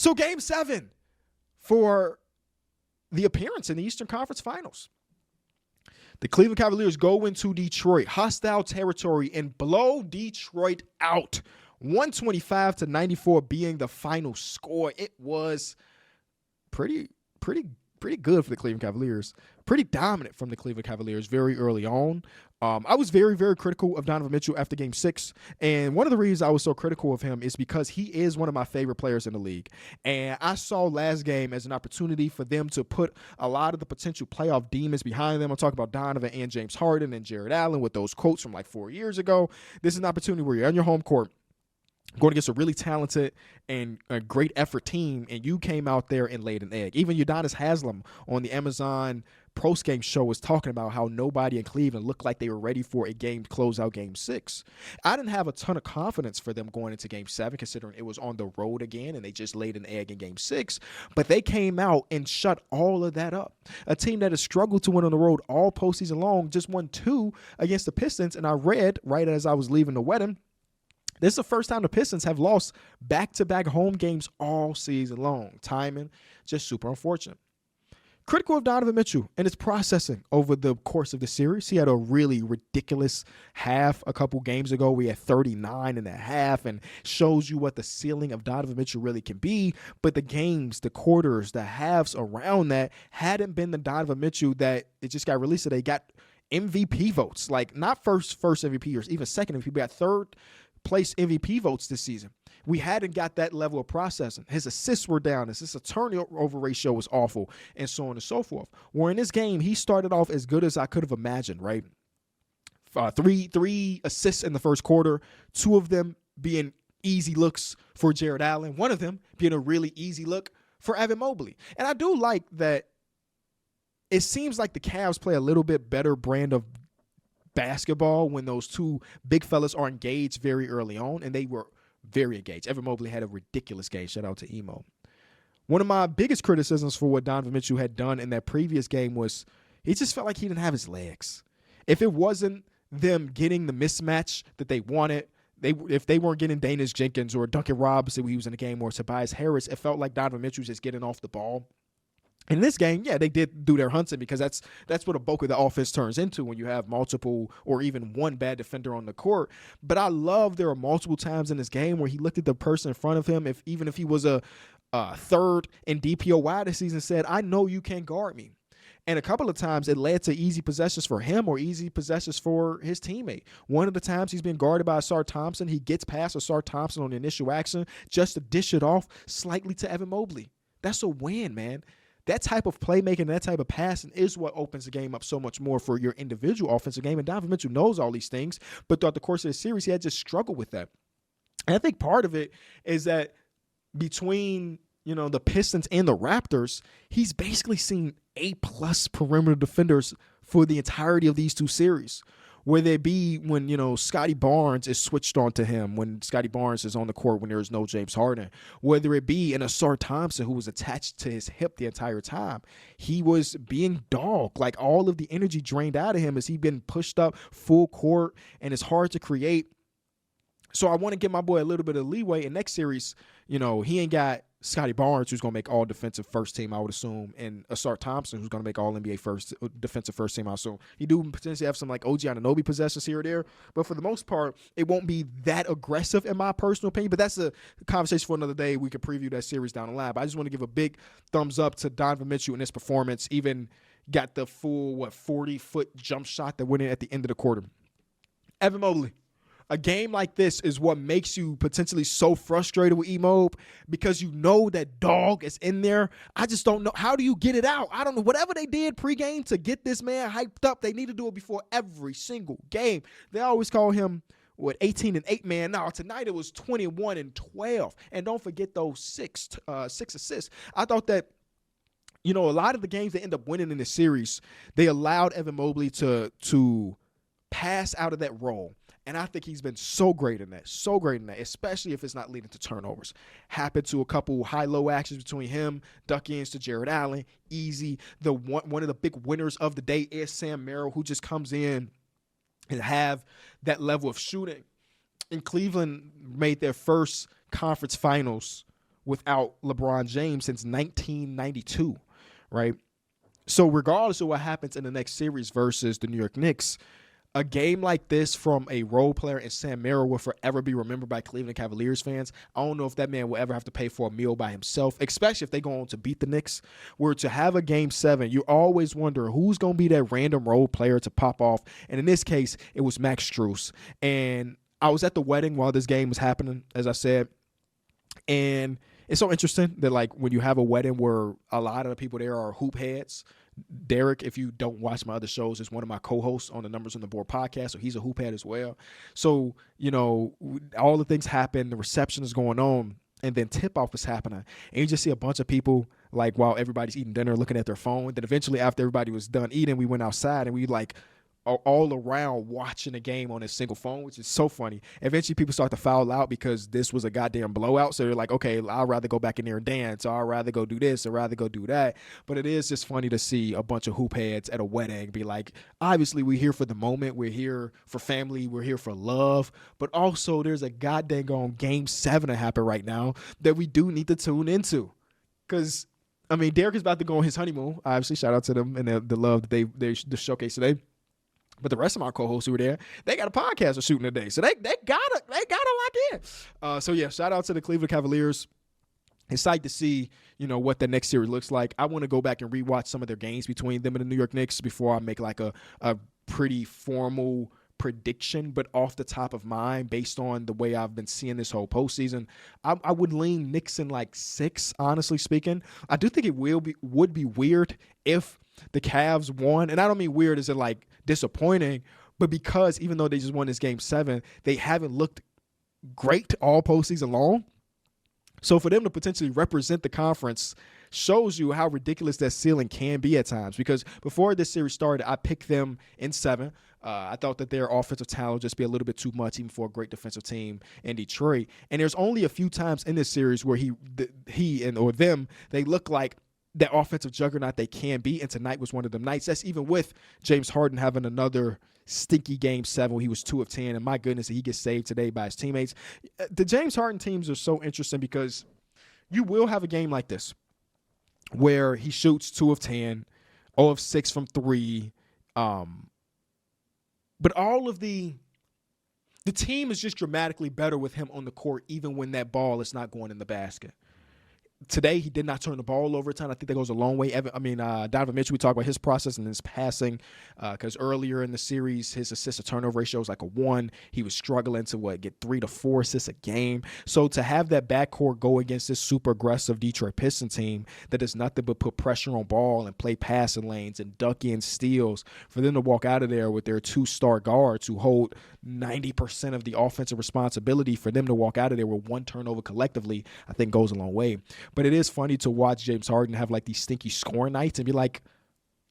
So Game 7 for the appearance in the Eastern Conference Finals. The Cleveland Cavaliers go into Detroit, hostile territory, and blow Detroit out. 125-94 being the final score. It was pretty good for the Cleveland Cavaliers. Pretty dominant from the Cleveland Cavaliers very early on. I was very, very critical of Donovan Mitchell after Game 6. And one of the reasons I was so critical of him is because he is one of my favorite players in the league. And I saw last game as an opportunity for them to put a lot of the potential playoff demons behind them. I'm talking about Donovan and James Harden and Jared Allen with those quotes from like 4 years ago. This is an opportunity where you're on your home court, going against a really talented and a great effort team, and you came out there and laid an egg. Even Udonis Haslem on the Amazon post-game show was talking about how nobody in Cleveland looked like they were ready for a game to close out Game 6. I didn't have a ton of confidence for them going into Game 7, considering it was on the road again, and they just laid an egg in Game 6. But they came out and shut all of that up. A team that has struggled to win on the road all postseason long just won 2 against the Pistons, and I read right as I was leaving the wedding, this is the first time the Pistons have lost back-to-back home games all season long. Timing, just super unfortunate. Critical of Donovan Mitchell and his processing over the course of the series. He had a really ridiculous half a couple games ago. We had 39 and a half, and shows you what the ceiling of Donovan Mitchell really can be. But the games, the quarters, the halves around that hadn't been the Donovan Mitchell that it just got released today. Got MVP votes, like not first MVP or even second MVP, but got third place MVP votes this season. We hadn't got that level of processing. His assists were down. His turnover ratio was awful, and so on and so forth. Where in this game, he started off as good as I could have imagined, right? Three assists in the first quarter, 2 of them being easy looks for Jared Allen, 1 of them being a really easy look for Evan Mobley. And I do like that it seems like the Cavs play a little bit better brand of basketball when those 2 big fellas are engaged very early on, and they were very engaged. Evan Mobley had a ridiculous game. Shout out to Emo. One of my biggest criticisms for what Donovan Mitchell had done in that previous game was he just felt like he didn't have his legs. If it wasn't them getting the mismatch that they wanted, if they weren't getting Danius Jenkins or Duncan Robinson when he was in the game, or Tobias Harris, it felt like Donovan Mitchell was just getting off the ball. In this game, yeah, they did do their hunting, because that's what a bulk of the offense turns into when you have multiple or even one bad defender on the court. But I love there are multiple times in this game where he looked at the person in front of him, even if he was a third in DPOY this season, said, I know you can guard me. And a couple of times it led to easy possessions for him or easy possessions for his teammate. One of the times he's been guarded by Asar Thompson, he gets past Asar Thompson on the initial action just to dish it off slightly to Evan Mobley. That's a win, man. That type of playmaking, that type of passing is what opens the game up so much more for your individual offensive game. And Donovan Mitchell knows all these things, but throughout the course of the series, he had just struggled with that. And I think part of it is that between, the Pistons and the Raptors, he's basically seen A+ perimeter defenders for the entirety of these 2 series. Whether it be when, Scotty Barnes is switched on to him, when Scotty Barnes is on the court when there is no James Harden. Whether it be an Asar Thompson who was attached to his hip the entire time. He was being dogged. Like, all of the energy drained out of him as he been pushed up full court, and it's hard to create. So I want to give my boy a little bit of leeway. In next series, he ain't got Scotty Barnes, who's going to make all defensive first team, I would assume, and Asar Thompson, who's going to make all NBA defensive first team, I assume. He do potentially have some like OG Anunoby possessions here or there, but for the most part, it won't be that aggressive in my personal opinion. But that's a conversation for another day. We could preview that series down the line. But I just want to give a big thumbs up to Donovan Mitchell in his performance. Even got the full 40-foot jump shot that went in at the end of the quarter. Evan Mobley. A game like this is what makes you potentially so frustrated with E-Mob, because you know that dog is in there. I just don't know. How do you get it out? I don't know. Whatever they did pregame to get this man hyped up, they need to do it before every single game. They always call him, 18-8 man. Now, tonight it was 21-12. And don't forget those six assists. I thought that, a lot of the games they end up winning in the series, they allowed Evan Mobley to pass out of that role. And I think he's been so great in that, especially if it's not leading to turnovers. Happened to a couple high-low actions between him, duck-ins to Jared Allen, easy. One of the big winners of the day is Sam Merrill, who just comes in and have that level of shooting. And Cleveland made their first conference finals without LeBron James since 1992, right? So regardless of what happens in the next series versus the New York Knicks, a game like this from a role player in Sam Merrill will forever be remembered by Cleveland Cavaliers fans. I don't know if that man will ever have to pay for a meal by himself, especially if they go on to beat the Knicks. Where to have a Game 7, you always wonder who's going to be that random role player to pop off. And in this case, it was Max Strus. And I was at the wedding while this game was happening, as I said. And it's so interesting that, like, when you have a wedding where a lot of the people there are hoop heads. Derek, if you don't watch my other shows, is one of my co-hosts on the Numbers on the Board podcast, so he's a hoop head as well. So, you know, all the things happen, the reception is going on, and then tip-off is happening. And you just see a bunch of people, like, while everybody's eating dinner, looking at their phone. Then eventually, after everybody was done eating, we went outside, and we, like, all around watching the game on a single phone, which is so funny. Eventually, people start to foul out because this was a goddamn blowout. So they're like, okay, I'd rather go back in there and dance, or I'd rather go do this, or rather go do that. But it is just funny to see a bunch of hoop heads at a wedding be like, obviously, we're here for the moment. We're here for family. We're here for love. But also, there's a goddamn Game 7 to happen right now that we do need to tune into. Because, I mean, Derek is about to go on his honeymoon. Obviously, shout out to them and the love that they showcase today. But the rest of my co-hosts who were there, they got a podcast of shooting today. So they gotta lock in. So yeah, shout out to the Cleveland Cavaliers. Excited to see, you know, what the next series looks like. I want to go back and rewatch some of their games between them and the New York Knicks before I make like a pretty formal prediction, but off the top of mind, based on the way I've been seeing this whole postseason, I would lean Knicks in like 6, honestly speaking. I do think it would be weird if the Cavs won, and I don't mean weird as in like disappointing, but because even though they just won this Game 7, they haven't looked great all postseason long. So for them to potentially represent the conference shows you how ridiculous that ceiling can be at times. Because before this series started, I picked them in 7. I thought that their offensive talent would just be a little bit too much, even for a great defensive team in Detroit. And there's only a few times in this series where they look like that offensive juggernaut they can be, and tonight was one of them nights. That's even with James Harden having another stinky Game 7 where he was 2 of 10, and my goodness, he gets saved today by his teammates. The James Harden teams are so interesting because you will have a game like this where he shoots 2 of 10, 0 of 6 from 3, but all of the team is just dramatically better with him on the court, even when that ball is not going in the basket. Today, he did not turn the ball over a ton. I think that goes a long way. Donovan Mitchell, we talked about his process and his passing because earlier in the series, his assist-to-turnover ratio was like a 1. He was struggling to, get 3 to 4 assists a game. So to have that backcourt go against this super aggressive Detroit Pistons team that does nothing but put pressure on ball and play passing lanes and duck in steals, for them to walk out of there with their 2 star guards who hold 90% of the offensive responsibility, for them to walk out of there with 1 turnover collectively, I think goes a long way. But it is funny to watch James Harden have like these stinky scoring nights and be like,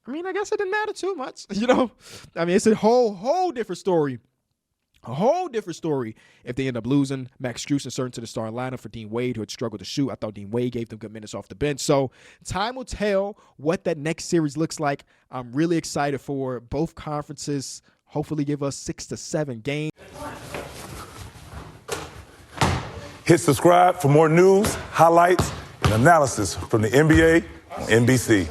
I guess it didn't matter too much. It's a whole different story. A whole different story if they end up losing. Max Strus inserted to the starting lineup for Dean Wade, who had struggled to shoot. I thought Dean Wade gave them good minutes off the bench. So time will tell what that next series looks like. I'm really excited for both conferences. Hopefully give us 6 to 7 games. Hit subscribe for more news, highlights, and analysis from the NBA on NBC.